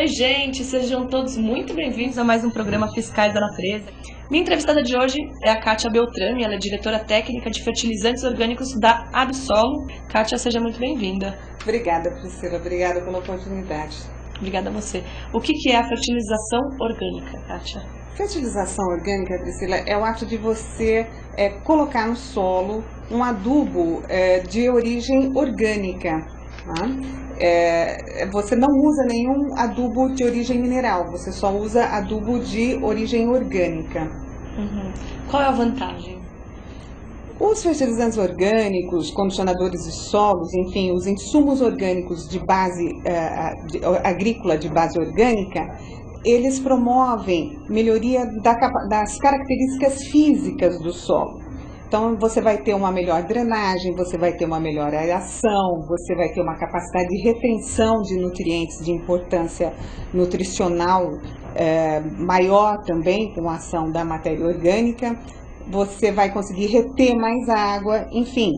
Oi, gente, sejam todos muito bem-vindos a mais um programa Fiscais da Natureza. Minha entrevistada de hoje é a Kátia Beltrame, ela é diretora técnica de fertilizantes orgânicos da Absolo. Kátia, seja muito bem-vinda. Obrigada, Priscila, obrigada pela oportunidade. Obrigada a você. O que é a fertilização orgânica, Kátia? Fertilização orgânica, Priscila, é o ato de você colocar no solo um adubo de origem orgânica. Você não usa nenhum adubo de origem mineral, você só usa adubo de origem orgânica. Uhum. Qual é a vantagem? Os fertilizantes orgânicos, condicionadores de solos, enfim, os insumos orgânicos de base agrícola de base orgânica, eles promovem melhoria das características físicas do solo. Então, você vai ter uma melhor drenagem, você vai ter uma melhor aeração, você vai ter uma capacidade de retenção de nutrientes de importância nutricional maior também, com a ação da matéria orgânica. Você vai conseguir reter mais água, enfim.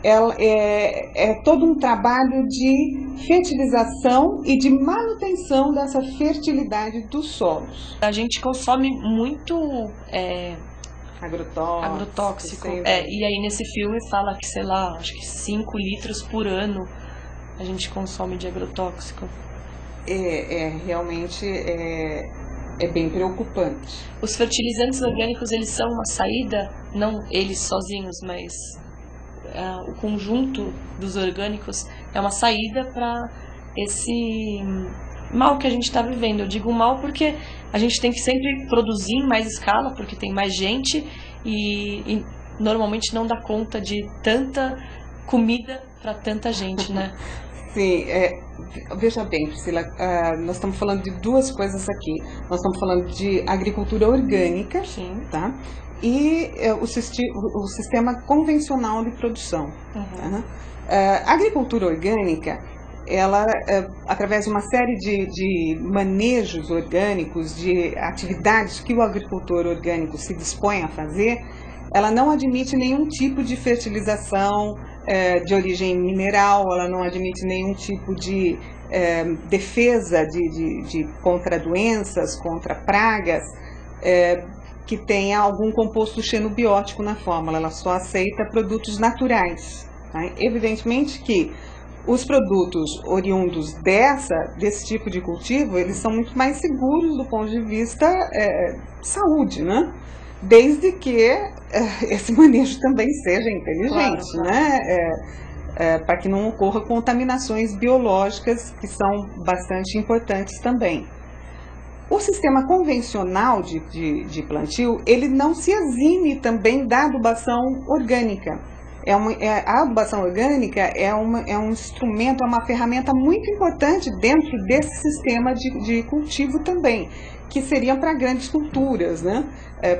É todo um trabalho de fertilização e de manutenção dessa fertilidade dos solos. A gente consome muito agrotóxico. E aí nesse filme fala que, sei lá, acho que 5 litros por ano a gente consome de agrotóxico. Realmente é bem preocupante. Os fertilizantes orgânicos, eles são uma saída, não eles sozinhos, mas o conjunto dos orgânicos é uma saída para esse mal que a gente está vivendo. Eu digo mal porque a gente tem que sempre produzir em mais escala, porque tem mais gente e normalmente não dá conta de tanta comida para tanta gente, né? Sim, veja bem, Priscila, nós estamos falando de duas coisas aqui. Nós estamos falando de agricultura orgânica, sim, tá? E o sistema convencional de produção. Uhum. A agricultura orgânica, ela, através de uma série de manejos orgânicos, de atividades que o agricultor orgânico se dispõe a fazer, ela não admite nenhum tipo de fertilização de origem mineral, ela não admite nenhum tipo de defesa contra doenças, contra pragas, que tenha algum composto xenobiótico na fórmula, ela só aceita produtos naturais. Tá? Evidentemente que os produtos oriundos desse tipo de cultivo, eles são muito mais seguros do ponto de vista saúde, né? Desde que esse manejo também seja inteligente, claro. Né? Para que não ocorra contaminações biológicas, que são bastante importantes também. O sistema convencional de plantio, ele não se exime também da adubação orgânica. A adubação orgânica é um instrumento, é uma ferramenta muito importante dentro desse sistema de cultivo também, que seriam para grandes culturas, né?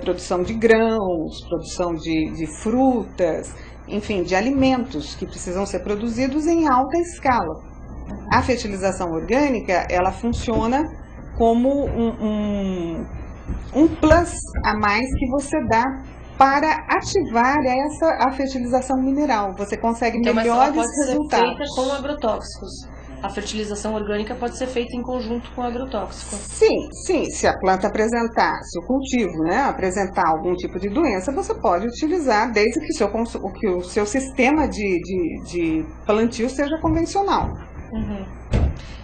Produção de grãos, produção de frutas, enfim, de alimentos que precisam ser produzidos em alta escala. A fertilização orgânica, ela funciona como um plus a mais que você dá para ativar a fertilização mineral. Você consegue melhores resultados. Então, ela pode ser feita com agrotóxicos. A fertilização orgânica pode ser feita em conjunto com agrotóxico. Sim. Se a planta apresentar, se o cultivo, né, apresentar algum tipo de doença, você pode utilizar, desde que o seu sistema de plantio seja convencional. Uhum.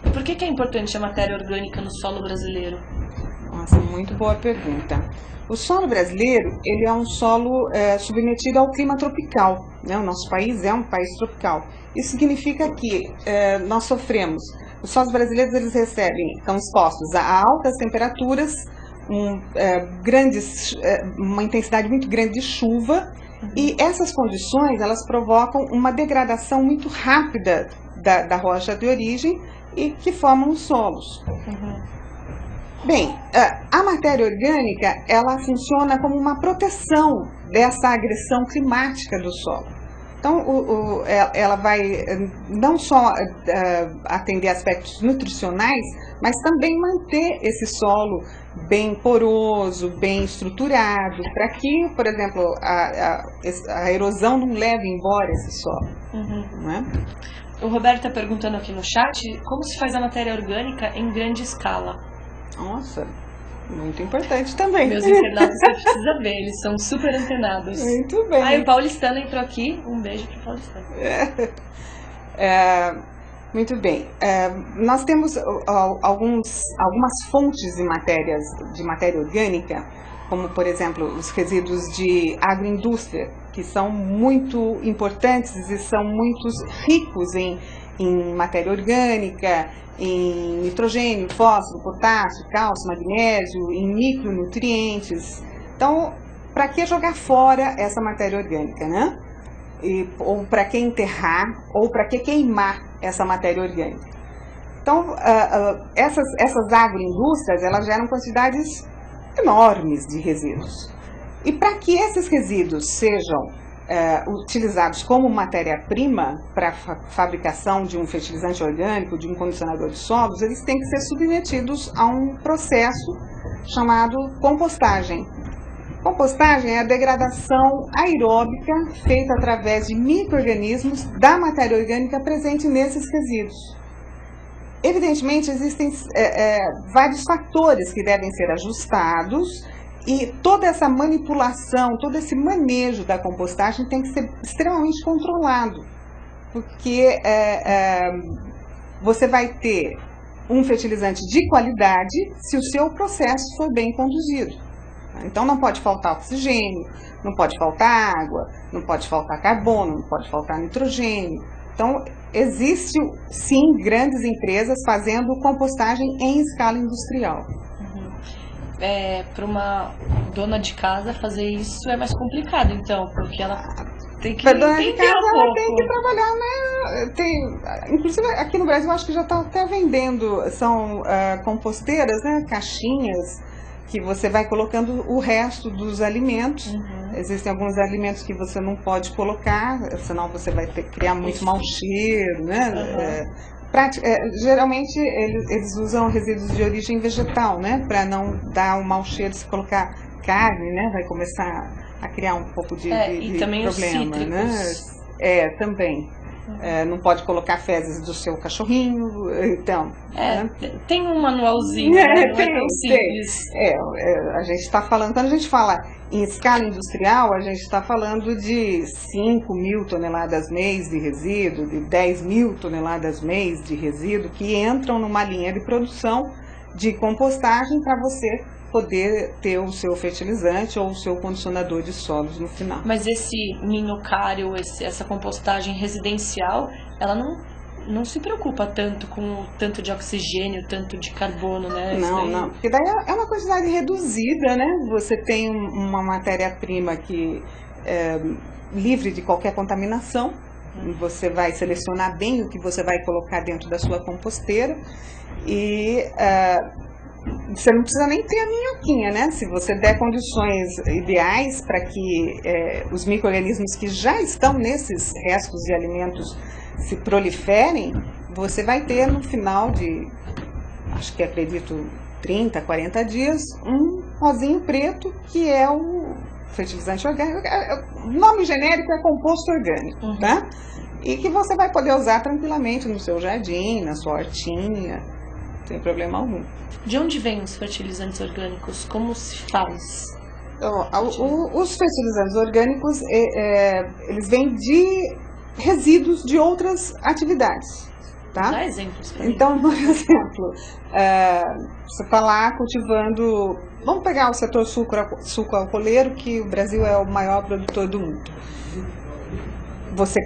E por que é importante a matéria orgânica no solo brasileiro? Nossa, muito boa pergunta. O solo brasileiro, ele é um solo submetido ao clima tropical, né? O nosso país é um país tropical. Isso significa que nós sofremos, os solos brasileiros estão expostos a altas temperaturas, uma intensidade muito grande de chuva, e essas condições, elas provocam uma degradação muito rápida da rocha de origem e que formam os solos. Bem, a matéria orgânica, ela funciona como uma proteção dessa agressão climática do solo. Então, ela vai não só atender aspectos nutricionais, mas também manter esse solo bem poroso, bem estruturado, para que, por exemplo, a erosão não leve embora esse solo. Uhum. Não é? O Roberto está perguntando aqui no chat como se faz a matéria orgânica em grande escala. Nossa, muito importante também. Meus internautas você precisa ver, eles são super antenados. Muito bem. Aí o Paulistano entrou aqui, um beijo pro Paulistano. Muito bem. Nós temos algumas fontes de matéria orgânica, como, por exemplo, os resíduos de agroindústria, que são muito importantes e são muito ricos em matéria orgânica, em nitrogênio, fósforo, potássio, cálcio, magnésio, em micronutrientes. Então, para que jogar fora essa matéria orgânica, né? Ou para que enterrar, ou para que queimar essa matéria orgânica? Então, essas agroindústrias, elas geram quantidades enormes de resíduos. E para que esses resíduos sejam utilizados como matéria-prima para a fabricação de um fertilizante orgânico, de um condicionador de solos, eles têm que ser submetidos a um processo chamado compostagem. Compostagem é a degradação aeróbica feita através de micro-organismos da matéria orgânica presente nesses resíduos. Evidentemente, existem vários fatores que devem ser ajustados e toda essa manipulação, todo esse manejo da compostagem tem que ser extremamente controlado, porque você vai ter um fertilizante de qualidade se o seu processo for bem conduzido. Então não pode faltar oxigênio, não pode faltar água, não pode faltar carbono, não pode faltar nitrogênio. Então existe sim grandes empresas fazendo compostagem em escala industrial. Para uma dona de casa fazer isso é mais complicado, então, porque ela tem que dona de casa ela tem que trabalhar, né? Inclusive aqui no Brasil acho que já está até vendendo, são composteiras, né? Caixinhas que você vai colocando o resto dos alimentos. Existem alguns alimentos que você não pode colocar, senão você vai ter que criar muito mau cheiro, né? Geralmente eles usam resíduos de origem vegetal, né? Para não dar um mau cheiro. Se colocar carne, né? Vai começar a criar um pouco de problema, os cítricos. Né? Também. Não pode colocar fezes do seu cachorrinho, então... né? Tem um manualzinho, né? Não é tão simples. A gente está falando, quando a gente fala em escala industrial, a gente está falando de 5.000 toneladas mês de resíduo, de 10.000 toneladas mês de resíduo, que entram numa linha de produção de compostagem para você poder ter o seu fertilizante ou o seu condicionador de solos no final. Mas esse minocário, essa compostagem residencial, ela não se preocupa tanto com o tanto de oxigênio, tanto de carbono, né? Não, porque daí é uma quantidade reduzida, né? Você tem uma matéria-prima que é livre de qualquer contaminação, você vai selecionar bem o que você vai colocar dentro da sua composteira e... você não precisa nem ter a minhoquinha, né? Se você der condições ideais para que os micro-organismos que já estão nesses restos de alimentos se proliferem, você vai ter no final de, acho que acredito, 30, 40 dias, um pozinho preto que é o fertilizante orgânico. O nome genérico é composto orgânico, tá? E que você vai poder usar tranquilamente no seu jardim, na sua hortinha, sem problema algum. De onde vêm os fertilizantes orgânicos? Como se faz? Os fertilizantes orgânicos, eles vêm de resíduos de outras atividades, tá? Dá exemplos pra mim. Então, por exemplo, você está lá cultivando... Vamos pegar o setor sucro-alcooleiro, que o Brasil é o maior produtor do mundo. Você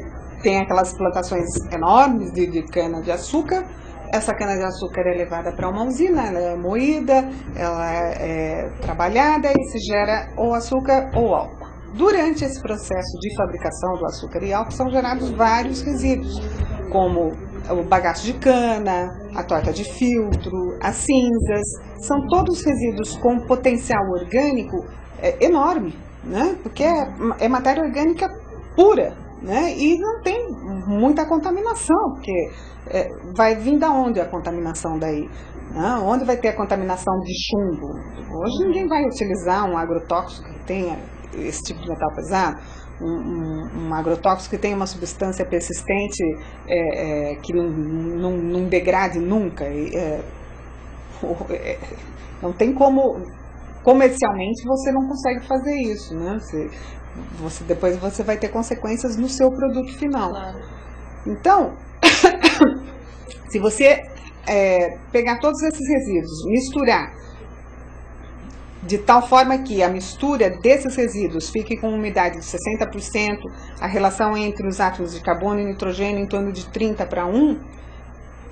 tem aquelas plantações enormes de cana-de-açúcar. Essa cana-de-açúcar é levada para uma usina, ela é moída, ela é trabalhada e se gera ou açúcar ou álcool. Durante esse processo de fabricação do açúcar e álcool são gerados vários resíduos, como o bagaço de cana, a torta de filtro, as cinzas. São todos resíduos com potencial orgânico enorme, né? Porque é matéria orgânica pura, né? E não tem muita contaminação, porque vai vir da onde a contaminação daí? Onde vai ter a contaminação de chumbo? Hoje ninguém vai utilizar um agrotóxico que tenha esse tipo de metal pesado. um agrotóxico que tem uma substância persistente que não degrade nunca. Não tem como, comercialmente você não consegue fazer isso, né? Depois você vai ter consequências no seu produto final. Claro. Então, se você pegar todos esses resíduos, misturar de tal forma que a mistura desses resíduos fique com umidade de 60%, a relação entre os átomos de carbono e nitrogênio em torno de 30:1,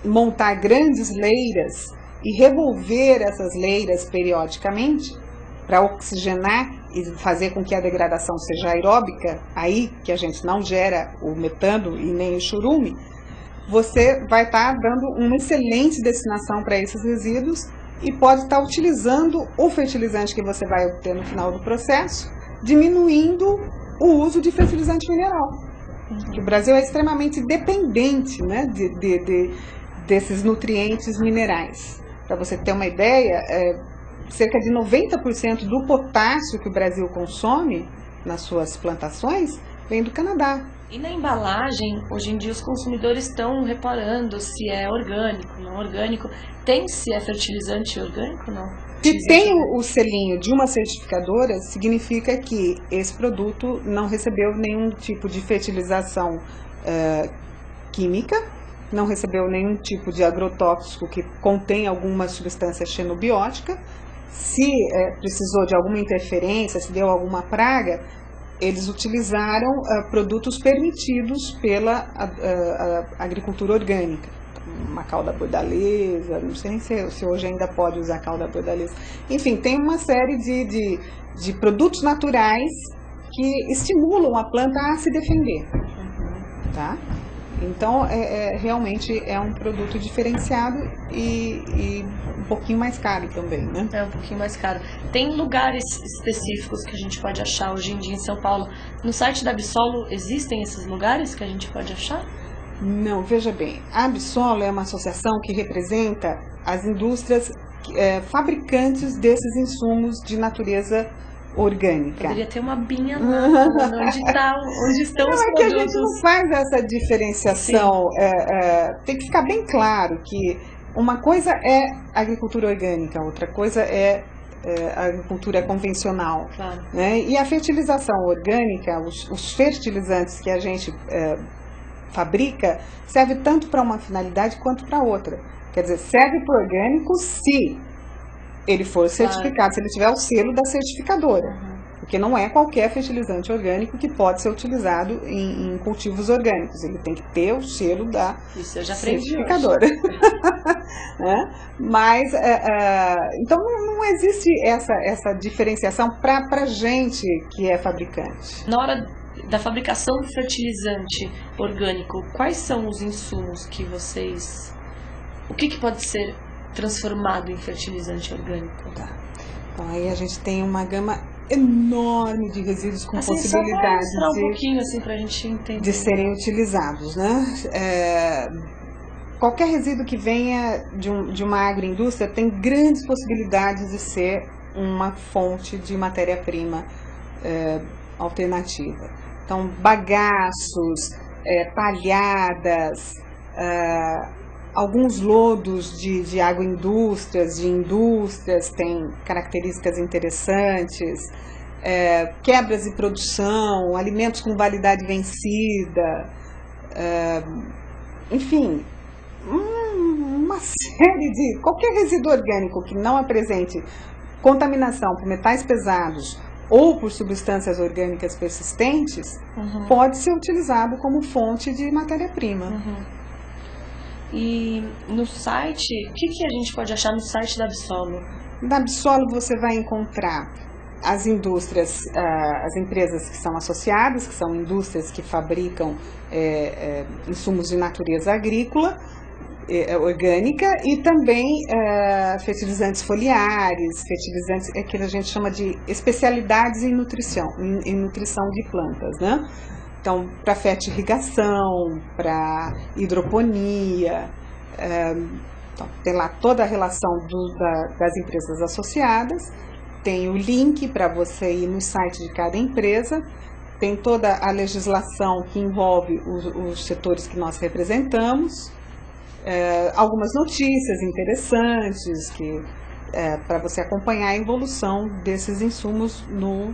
montar grandes leiras e revolver essas leiras periodicamente para oxigenar e fazer com que a degradação seja aeróbica, aí que a gente não gera o metano e nem o churume, você vai estar dando uma excelente destinação para esses resíduos e pode estar utilizando o fertilizante que você vai obter no final do processo, diminuindo o uso de fertilizante mineral. O Brasil é extremamente dependente, né, desses nutrientes minerais. Para você ter uma ideia, cerca de 90% do potássio que o Brasil consome nas suas plantações vem do Canadá. E na embalagem, hoje em dia os consumidores estão reparando se é orgânico, não orgânico. Tem se é fertilizante orgânico ou não? Se tem o selinho de uma certificadora, significa que esse produto não recebeu nenhum tipo de fertilização química, não recebeu nenhum tipo de agrotóxico que contém alguma substância xenobiótica. Se precisou de alguma interferência, se deu alguma praga, eles utilizaram produtos permitidos pela agricultura orgânica. Uma cauda bordaleza, não sei nem se hoje ainda pode usar cauda bordaleza. Enfim, tem uma série de produtos naturais que estimulam a planta a se defender. Tá? Então, realmente é um produto diferenciado e um pouquinho mais caro também, né? É um pouquinho mais caro. Tem lugares específicos que a gente pode achar hoje em dia em São Paulo. No site da Absolo existem esses lugares que a gente pode achar? Não, veja bem. A Absolo é uma associação que representa as indústrias fabricantes desses insumos de natureza orgânica. Poderia ter uma binha lá, onde estão os produtos. É que a gente não faz essa diferenciação. Tem que ficar bem claro que uma coisa é agricultura orgânica, outra coisa é a agricultura convencional. Claro. Né? E a fertilização orgânica, os fertilizantes que a gente fabrica, serve tanto para uma finalidade quanto para outra. Quer dizer, serve para o orgânico se ele for certificado, se ele tiver o selo da certificadora. Porque não é qualquer fertilizante orgânico que pode ser utilizado em cultivos orgânicos. Ele tem que ter o selo da certificadora. Né? Mas, então não existe essa diferenciação para a gente que é fabricante. Na hora da fabricação do fertilizante orgânico, quais são os insumos que vocês... O que pode ser transformado em fertilizante orgânico? Tá. Então aí a gente tem uma gama enorme de resíduos com possibilidades um pouquinho, assim, pra gente entender, de serem utilizados, né? Qualquer resíduo que venha de uma agroindústria tem grandes possibilidades de ser uma fonte de matéria-prima alternativa. Então, bagaços, palhadas, alguns lodos de agroindústrias, de indústrias, têm características interessantes, quebras de produção, alimentos com validade vencida, enfim, uma série de... Qualquer resíduo orgânico que não apresente contaminação por metais pesados ou por substâncias orgânicas persistentes, pode ser utilizado como fonte de matéria-prima. E no site, o que a gente pode achar no site da Absolo? Na Absolo você vai encontrar as indústrias, as empresas que são associadas, que são indústrias que fabricam insumos de natureza agrícola, orgânica, e também fertilizantes foliares, fertilizantes que a gente chama de especialidades em nutrição de plantas, né? Então, para fertirrigação, para hidroponia, então, tem lá toda a relação das empresas associadas, tem o link para você ir no site de cada empresa, tem toda a legislação que envolve os setores que nós representamos, algumas notícias interessantes para você acompanhar a evolução desses insumos no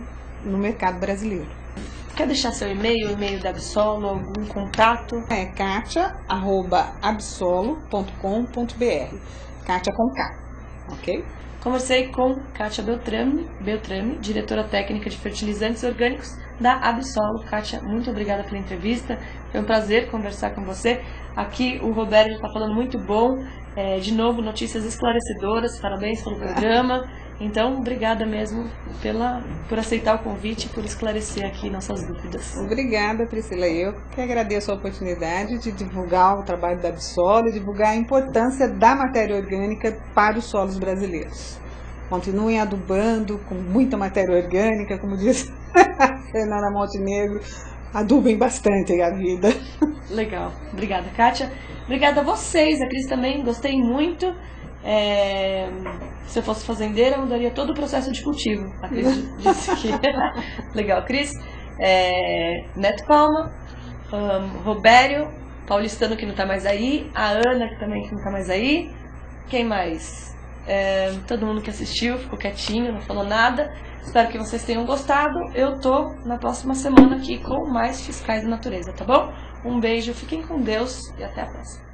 mercado brasileiro. Quer deixar seu e-mail, o e-mail da Absolo, algum contato? É katia@absolo.com.br, Katia com K, ok? Conversei com Kátia Beltrame, diretora técnica de fertilizantes orgânicos da Absolo. Kátia, muito obrigada pela entrevista, foi um prazer conversar com você. Aqui o Roberto está falando muito bom, de novo, notícias esclarecedoras, parabéns pelo programa. Então, obrigada mesmo por aceitar o convite e por esclarecer aqui nossas dúvidas. Obrigada, Priscila. Eu que agradeço a oportunidade de divulgar o trabalho da Absolo e divulgar a importância da matéria orgânica para os solos brasileiros. Continuem adubando com muita matéria orgânica, como diz Fernanda Montenegro, adubem bastante a vida. Legal. Obrigada, Kátia. Obrigada a vocês, a Cris também, gostei muito. Se eu fosse fazendeira, eu mudaria todo o processo de cultivo. A Cris disse que... Legal, Cris. Neto Palma, Robério, paulistano que não está mais aí, a Ana que também não está mais aí. Quem mais? Todo mundo que assistiu ficou quietinho, não falou nada. Espero que vocês tenham gostado. Eu tô na próxima semana aqui com mais Fiscais da Natureza, tá bom? Um beijo, fiquem com Deus e até a próxima.